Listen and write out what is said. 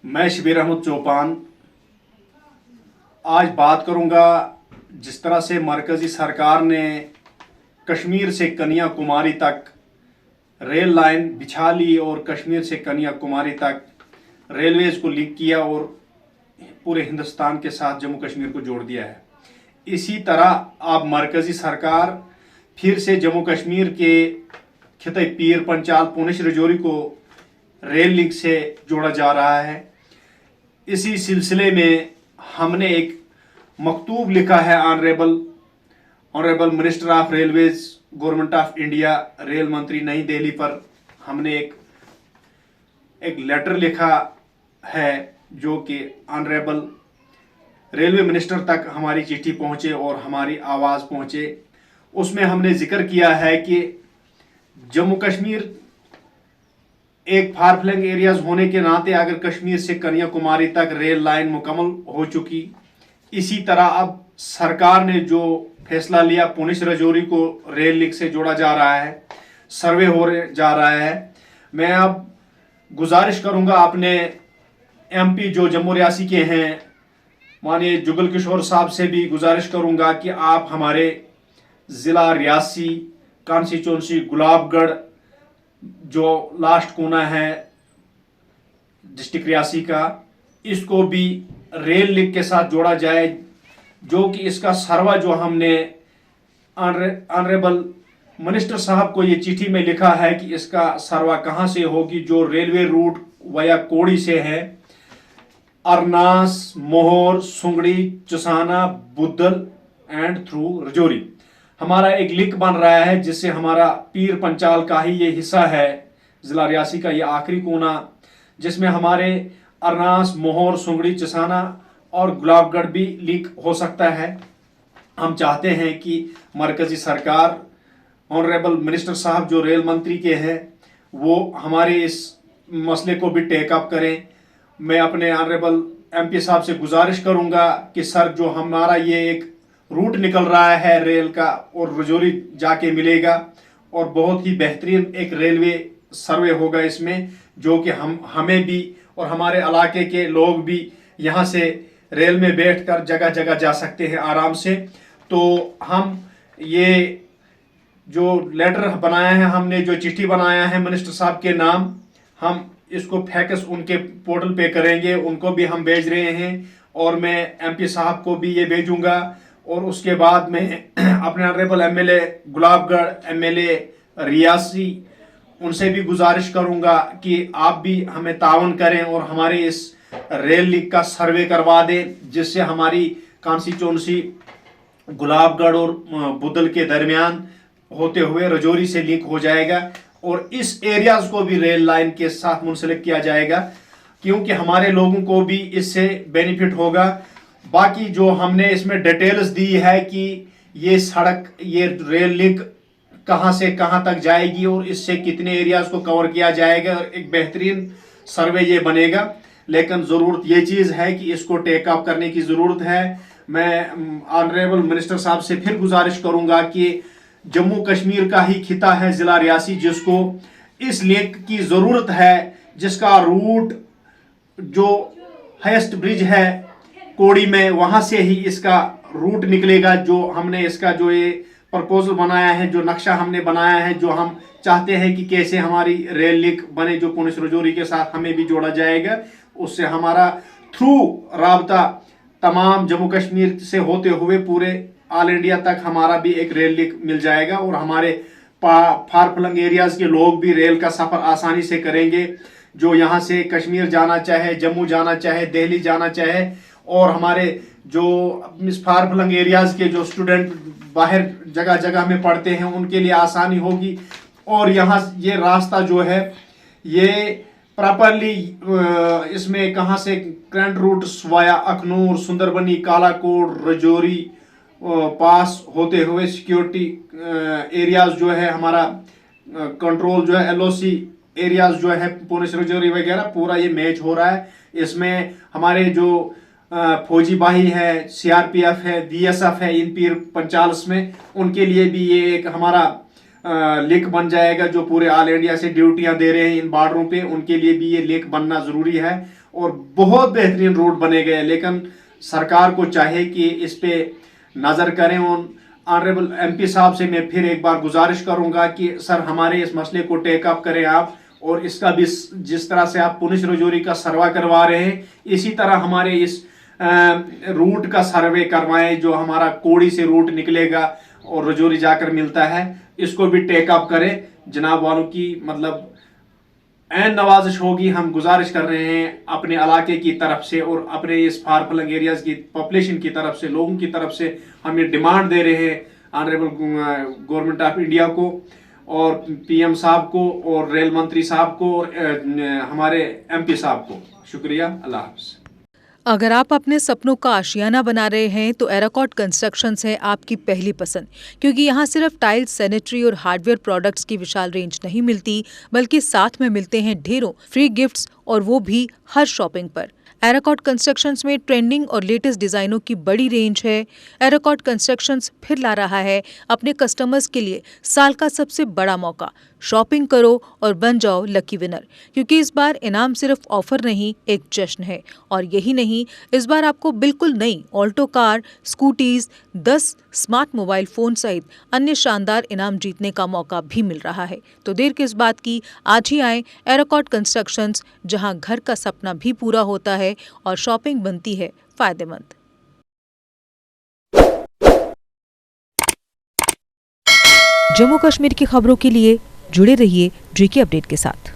मैं शबीर अहमद चौपान आज बात करूंगा जिस तरह से मरकज़ी सरकार ने कश्मीर से कन्याकुमारी तक रेल लाइन बिछा ली और कश्मीर से कन्याकुमारी तक रेलवेज़ को लिंक किया और पूरे हिंदुस्तान के साथ जम्मू कश्मीर को जोड़ दिया है। इसी तरह अब मरकज़ी सरकार फिर से जम्मू कश्मीर के खिते पीर पंचाल पुंछ राजौरी को रेल लिंक से जोड़ा जा रहा है। इसी सिलसिले में हमने एक मकतूब लिखा है honourable minister of railways government of India rail मंत्री नई दिल्ली पर हमने एक लेटर लिखा है जो कि ऑनरेबल रेलवे मिनिस्टर तक हमारी चिट्ठी पहुंचे और हमारी आवाज़ पहुंचे। उसमें हमने जिक्र किया है कि जम्मू कश्मीर एक फार फ्लंग एरियाज होने के नाते अगर कश्मीर से कन्याकुमारी तक रेल लाइन मुकम्मल हो चुकी, इसी तरह अब सरकार ने जो फैसला लिया पुंछ राजौरी को रेल लिंक से जोड़ा जा रहा है, सर्वे हो जा रहा है। मैं अब गुजारिश करूंगा अपने एमपी जो जम्मू रियासी के हैं माननीय जुगल किशोर साहब से भी गुजारिश करूंगा कि आप हमारे ज़िला रियासी कॉन्स्टिट्यूंसी गुलाबगढ़ जो लास्ट कोना है डिस्ट्रिक्ट रियासी का, इसको भी रेल लिंक के साथ जोड़ा जाए, जो कि इसका सर्वा जो हमने ऑनरेबल मिनिस्टर साहब को ये चिट्ठी में लिखा है कि इसका सर्वा कहाँ से होगी, जो रेलवे रूट वया कोड़ी से है, अरनास, मोहर, सुंगड़ी, चुसाना, बुद्धल एंड थ्रू राजौरी हमारा एक लिंक बन रहा है, जिससे हमारा पीर पंचाल का ही ये हिस्सा है ज़िला रियासी का ये आखिरी कोना, जिसमें हमारे अरनास, मोहर, सुंगड़ी, चसाना और गुलाबगढ़ भी लिंक हो सकता है। हम चाहते हैं कि मरकज़ी सरकार ऑनरेबल मिनिस्टर साहब जो रेल मंत्री के हैं वो हमारे इस मसले को भी टेकअप करें। मैं अपने ऑनरेबल एमपी साहब से गुजारिश करूंगा कि सर जो हमारा ये एक रूट निकल रहा है रेल का और राजौरी जाके मिलेगा और बहुत ही बेहतरीन एक रेलवे सर्वे होगा इसमें, जो कि हमें भी और हमारे इलाके के लोग भी यहाँ से रेल में बैठकर जगह जगह जा सकते हैं आराम से। तो हम ये जो लेटर बनाया है, हमने जो चिट्ठी बनाया है मिनिस्टर साहब के नाम, हम इसको फैक्स उनके पोर्टल पे करेंगे, उनको भी हम भेज रहे हैं और मैं एमपी साहब को भी ये भेजूंगा। और उसके बाद में अपने honourable MLA Gulabgarh, MLA Reasi, उनसे भी गुजारिश करूंगा कि आप भी हमें तावन करें और हमारे इस रेल लिंक का सर्वे करवा दें, जिससे हमारी कॉन्स्टिट्यूंसी गुलाबगढ़ और बुद्धल के दरमियान होते हुए राजौरी से लिंक हो जाएगा और इस एरियाज को भी रेल लाइन के साथ मुंसलिक किया जाएगा, क्योंकि हमारे लोगों को भी इससे बेनिफिट होगा। बाकी जो हमने इसमें डिटेल्स दी है कि ये सड़क, ये रेल लिंक कहाँ से कहाँ तक जाएगी और इससे कितने एरियाज को कवर किया जाएगा, एक बेहतरीन सर्वे ये बनेगा। लेकिन ज़रूरत ये चीज़ है कि इसको टेकअप करने की ज़रूरत है। मैं ऑनरेबल मिनिस्टर साहब से फिर गुजारिश करूँगा कि जम्मू कश्मीर का ही खिता है ज़िला रियासी, जिसको इस लिंक की ज़रूरत है, जिसका रूट जो हाईएस्ट ब्रिज है कोड़ी में, वहाँ से ही इसका रूट निकलेगा। जो हमने इसका जो ये प्रपोजल बनाया है, जो नक्शा हमने बनाया है, जो हम चाहते हैं कि कैसे हमारी रेल लिंक बने, जो पुंछ राजौरी के साथ हमें भी जोड़ा जाएगा, उससे हमारा थ्रू राबता तमाम जम्मू कश्मीर से होते हुए पूरे ऑल इंडिया तक हमारा भी एक रेल लिंक मिल जाएगा और हमारे फार फ्लंग एरियाज के लोग भी रेल का सफ़र आसानी से करेंगे। जो यहाँ से कश्मीर जाना चाहे, जम्मू जाना चाहे, दिल्ली जाना चाहे, और हमारे जो इस फार फ्लंग एरियाज के जो स्टूडेंट बाहर जगह जगह में पढ़ते हैं, उनके लिए आसानी होगी। और यहाँ ये रास्ता जो है ये प्रॉपरली इसमें कहाँ से current route via Akhnoor, Sunderbani, Kalakot, Rajouri पास होते हुए सिक्योरिटी एरियाज जो है हमारा कंट्रोल जो है एलओसी एरियाज जो है पुंछ राजौरी वगैरह पूरा ये मैच हो रहा है। इसमें हमारे जो फौजी बाही है, सीआरपीएफ है, बीएसएफ है इन पीर पंचाल्स में, उनके लिए भी ये एक हमारा लिंक बन जाएगा। जो पूरे ऑल इंडिया से ड्यूटियां दे रहे हैं इन बॉर्डरों पे, उनके लिए भी ये लिंक बनना जरूरी है और बहुत बेहतरीन रूट बने गए। लेकिन सरकार को चाहिए कि इस पे नजर करें। और ऑनरेबल एमपी साहब से मैं फिर एक बार गुजारिश करूंगा कि सर हमारे इस मसले को टेकअप करें आप, और इसका भी जिस तरह से आप पुलिस रजौरी का सर्वे करवा रहे हैं इसी तरह हमारे इस रूट का सर्वे करवाएं, जो हमारा कोड़ी से रूट निकलेगा और रजौरी जाकर मिलता है, इसको भी टेकअप करें। जनाब वालों की मतलब ऐन नवाजिश होगी। हम गुजारिश कर रहे हैं अपने इलाके की तरफ से और अपने इस फार फ्लंग एरियाज की पॉपुलेशन की तरफ से, लोगों की तरफ से हम ये डिमांड दे रहे हैं ऑनरेबल गवर्नमेंट ऑफ इंडिया को और पीएम साहब को और रेल मंत्री साहब को और हमारे एमपी साहब को। शुक्रिया, अल्लाह हाफ़िज़। अगर आप अपने सपनों का आशियाना बना रहे हैं तो एराकॉट कंस्ट्रक्शंस है आपकी पहली पसंद, क्योंकि यहाँ सिर्फ टाइल्स, सैनिटरी और हार्डवेयर प्रोडक्ट्स की विशाल रेंज नहीं मिलती, बल्कि साथ में मिलते हैं ढेरों फ्री गिफ्ट्स, और वो भी हर शॉपिंग पर। एराकॉट कंस्ट्रक्शंस में ट्रेंडिंग और लेटेस्ट डिजाइनों की बड़ी रेंज है। एराकॉट कंस्ट्रक्शंस फिर ला रहा है अपने कस्टमर्स के लिए साल का सबसे बड़ा मौका। शॉपिंग करो और बन जाओ लकी विनर, क्योंकि इस बार इनाम सिर्फ ऑफर नहीं, एक जश्न है। और यही नहीं, इस बार आपको बिल्कुल नई Alto car, scooties, 10 smart mobile phone सहित अन्य शानदार इनाम जीतने का मौका भी मिल रहा है। तो देर किस बात की, आज ही आए एराकॉट कंस्ट्रक्शंस, जहां घर का सपना भी पूरा होता है और शॉपिंग बनती है फायदेमंद। जम्मू कश्मीर की खबरों के लिए जुड़े रहिए GK अपडेट के साथ।